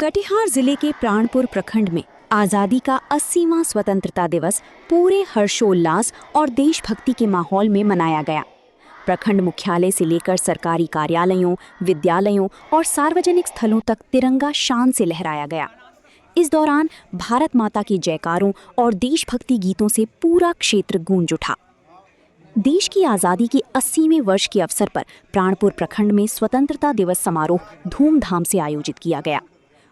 कटिहार जिले के प्राणपुर प्रखंड में आज़ादी का 80वां स्वतंत्रता दिवस पूरे हर्षोल्लास और देशभक्ति के माहौल में मनाया गया। प्रखंड मुख्यालय से लेकर सरकारी कार्यालयों, विद्यालयों और सार्वजनिक स्थलों तक तिरंगा शान से लहराया गया। इस दौरान भारत माता की जयकारों और देशभक्ति गीतों से पूरा क्षेत्र गूंज उठा। देश की आज़ादी के 80वें वर्ष के अवसर पर प्राणपुर प्रखंड में स्वतंत्रता दिवस समारोह धूमधाम से आयोजित किया गया।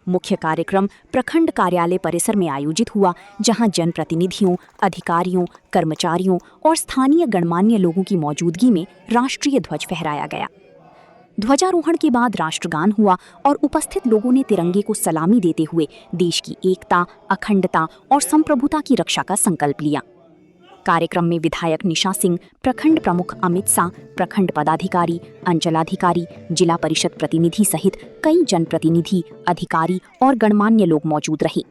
मुख्य कार्यक्रम प्रखंड कार्यालय परिसर में आयोजित हुआ, जहां जनप्रतिनिधियों, अधिकारियों, कर्मचारियों और स्थानीय गणमान्य लोगों की मौजूदगी में राष्ट्रीय ध्वज फहराया गया। ध्वजारोहण के बाद राष्ट्रगान हुआ और उपस्थित लोगों ने तिरंगे को सलामी देते हुए देश की एकता, अखंडता और संप्रभुता की रक्षा का संकल्प लिया। कार्यक्रम में विधायक निशा सिंह, प्रखंड प्रमुख अमित शाह, प्रखंड पदाधिकारी, अंचलाधिकारी, जिला परिषद प्रतिनिधि सहित कई जनप्रतिनिधि, अधिकारी और गणमान्य लोग मौजूद रहे।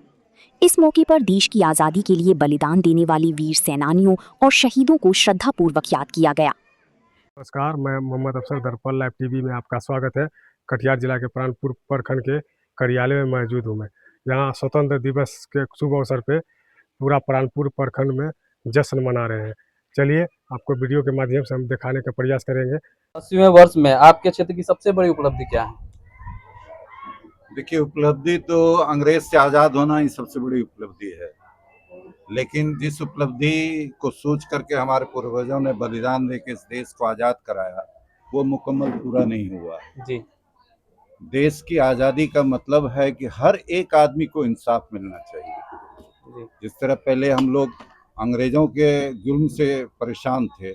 इस मौके पर देश की आज़ादी के लिए बलिदान देने वाले वीर सेनानियों और शहीदों को श्रद्धापूर्वक याद किया गया। नमस्कार, मैं मोहम्मद अफसर दर्पण लाइव टीवी में आपका स्वागत है। कटिहार जिला के प्राणपुर प्रखंड के कार्यालय में मौजूद हूँ मैं। यहाँ स्वतंत्र दिवस के शुभ अवसर पे पूरा प्राणपुर प्रखंड में जश्न मना रहे हैं। चलिए आपको वीडियो के माध्यम से हम दिखाने का प्रयास करेंगे। 80वें वर्ष में आपके क्षेत्र की सबसे बड़ी उपलब्धि क्या है? देखिए, उपलब्धि तो अंग्रेज से आज़ाद होना ही सबसे बड़ी उपलब्धि है, लेकिन जिस उपलब्धि को सोच करके हमारे पूर्वजों ने बलिदान देकर इस देश को आज़ाद कराया, वो मुकम्मल पूरा नहीं हुआ। जी। देश की आज़ादी का मतलब है कि हर एक आदमी को इंसाफ मिलना चाहिए। जिस तरह पहले हम लोग अंग्रेजों के जुल्म से परेशान थे,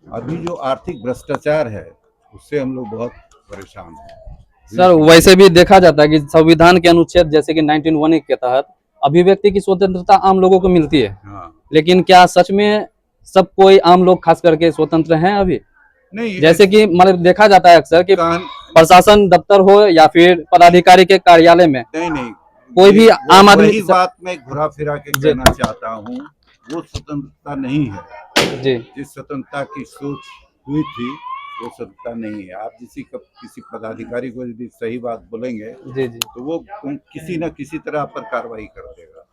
अभी जो आर्थिक भ्रष्टाचार है उससे हम लोग बहुत परेशान हैं। सर, वैसे भी देखा जाता है कि संविधान के अनुच्छेद जैसे कि 1918 के तहत अभिव्यक्ति की स्वतंत्रता आम लोगों को मिलती है। हाँ। लेकिन क्या सच में सब कोई आम लोग खास करके स्वतंत्र हैं अभी? नहीं, जैसे कि मतलब देखा जाता है अक्सर कि प्रशासन दफ्तर हो या फिर पदाधिकारी के कार्यालय में नहीं कोई भी आम आदमी। वही बात मैं घुरा फिरा के कहना चाहता हूँ, वो स्वतंत्रता नहीं है जी। जिस स्वतंत्रता की सोच हुई थी वो स्वतंत्रता नहीं है। आप किसी पदाधिकारी को यदि सही बात बोलेंगे जी तो वो किसी न किसी तरह पर कार्रवाई कर देगा,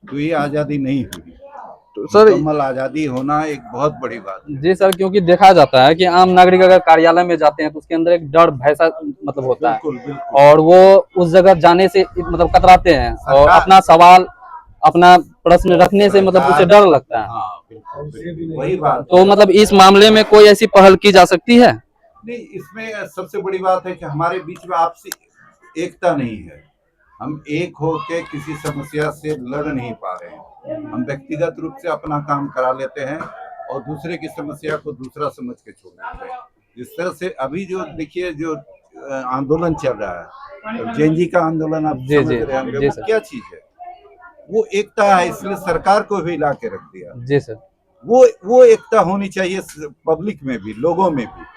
तो ये आज़ादी नहीं हुई। तो सर, मुकम्मल आज़ादी होना एक बहुत बड़ी बात है। जी सर, क्योंकि देखा जाता है कि आम नागरिक अगर कार्यालय में जाते हैं तो उसके अंदर एक डर भय सा मतलब होता है। बिल्कुल। और वो उस जगह जाने से मतलब कतराते हैं और अपना सवाल, अपना प्रश्न रखने से मतलब उसे डर लगता है। हाँ, बिल्कुल वही बात। तो मतलब इस मामले में कोई ऐसी पहल की जा सकती है? नहीं, इसमें सबसे बड़ी बात है कि हमारे बीच में आपसी एकता नहीं है। हम एक होकर किसी समस्या से लड़ नहीं पा रहे हैं। हम व्यक्तिगत रूप से अपना काम करा लेते हैं और दूसरे की समस्या को दूसरा समझ के छोड़ देते हैं। जिस तरह से अभी जो देखिए जो आंदोलन चल रहा है, जेएनजी का आंदोलन, आप समझ रहे होंगे वो क्या चीज है? वो एकता है, इसलिए सरकार को भी ला के रख दिया। जी सर। वो एकता होनी चाहिए पब्लिक में भी, लोगों में भी।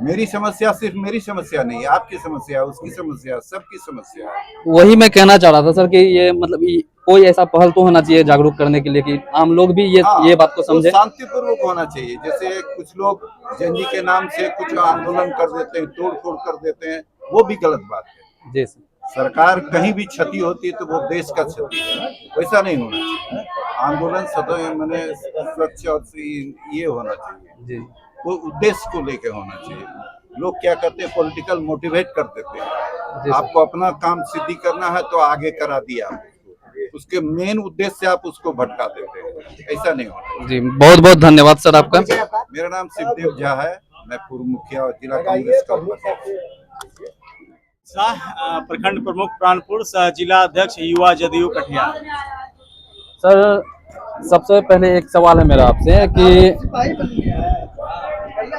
मेरी समस्या सिर्फ मेरी समस्या नहीं है, आपकी समस्या, उसकी समस्या, सबकी समस्या है। वही मैं कहना चाह रहा था सर कि ये मतलब कोई ऐसा पहल तो होना चाहिए जागरूक करने के लिए कि आम लोग भी ये बात को समझे। शांतिपूर्वक होना चाहिए। जैसे कुछ लोग जेएनजी के नाम से कुछ आंदोलन कर देते हैं, तोड़ फोड़ कर देते हैं, वो भी गलत बात है। जी सर। सरकार कहीं भी क्षति होती है तो वो देश का क्षति है, वैसा नहीं होना चाहिए। आंदोलन सदैव मैंने स्वच्छ और ये होना चाहिए जी। वो उद्देश्य को लेके होना चाहिए। लोग क्या करते हैं, पॉलिटिकल मोटिवेट कर देते हैं। आपको अपना काम सिद्धि करना है तो आगे करा दिया, उसके मेन उद्देश्य से आप उसको भटका देते हैं, ऐसा नहीं होना। जी, बहुत बहुत धन्यवाद सर आपका। मेरा नाम शिवदेव झा है, मैं पूर्व मुखिया और जिला कांग्रेस का प्रखंड प्रमुख प्राणपुर, सह जिला अध्यक्ष युवा जदयू कटिहार। सर, सबसे पहले एक सवाल है मेरा आपसे कि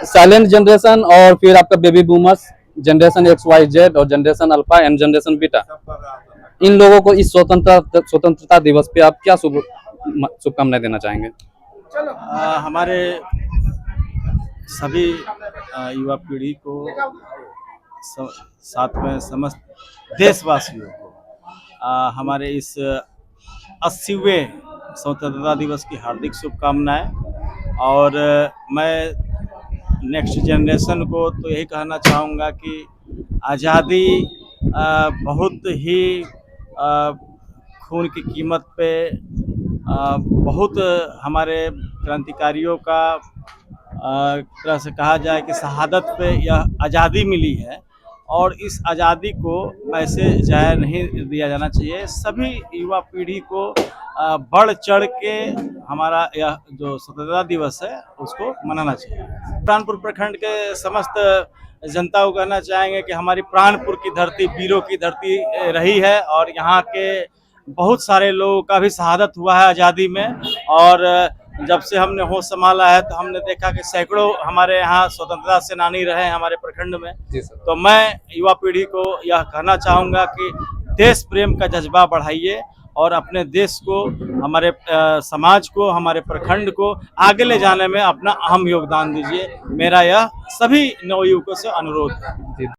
साइलेंट जनरेशन और फिर आपका बेबी बूमर्स, जनरेशन XYZ और generation alpha and generation beta, इन लोगों को इस स्वतंत्रता दिवस पे आप क्या शुभकामनाएं देना चाहेंगे? हमारे सभी युवा पीढ़ी को, साथ में समस्त देशवासियों को हमारे इस 80वें स्वतंत्रता दिवस की हार्दिक शुभकामनाएं। और मैं नेक्स्ट जनरेशन को तो यही कहना चाहूँगा कि आज़ादी बहुत ही अ, खून की कीमत पे बहुत हमारे क्रांतिकारियों का तरह से कहा जाए कि शहादत पे यह आज़ादी मिली है और इस आज़ादी को ऐसे जाया नहीं दिया जाना चाहिए। सभी युवा पीढ़ी को बढ़ चढ़ के हमारा यह जो स्वतंत्रता दिवस है उसको मनाना चाहिए। प्राणपुर प्रखंड के समस्त जनता को कहना चाहेंगे कि हमारी प्राणपुर की धरती वीरों की धरती रही है और यहाँ के बहुत सारे लोगों का भी शहादत हुआ है आज़ादी में। और जब से हमने होश संभाला है तो हमने देखा कि सैकड़ों हमारे यहाँ स्वतंत्रता सेनानी रहे हैं हमारे प्रखंड में। जी सर। तो मैं युवा पीढ़ी को यह कहना चाहूँगा कि देश प्रेम का जज्बा बढ़ाइए और अपने देश को, हमारे समाज को, हमारे प्रखंड को आगे ले जाने में अपना अहम योगदान दीजिए। मेरा यह सभी नवयुवकों से अनुरोध है। जी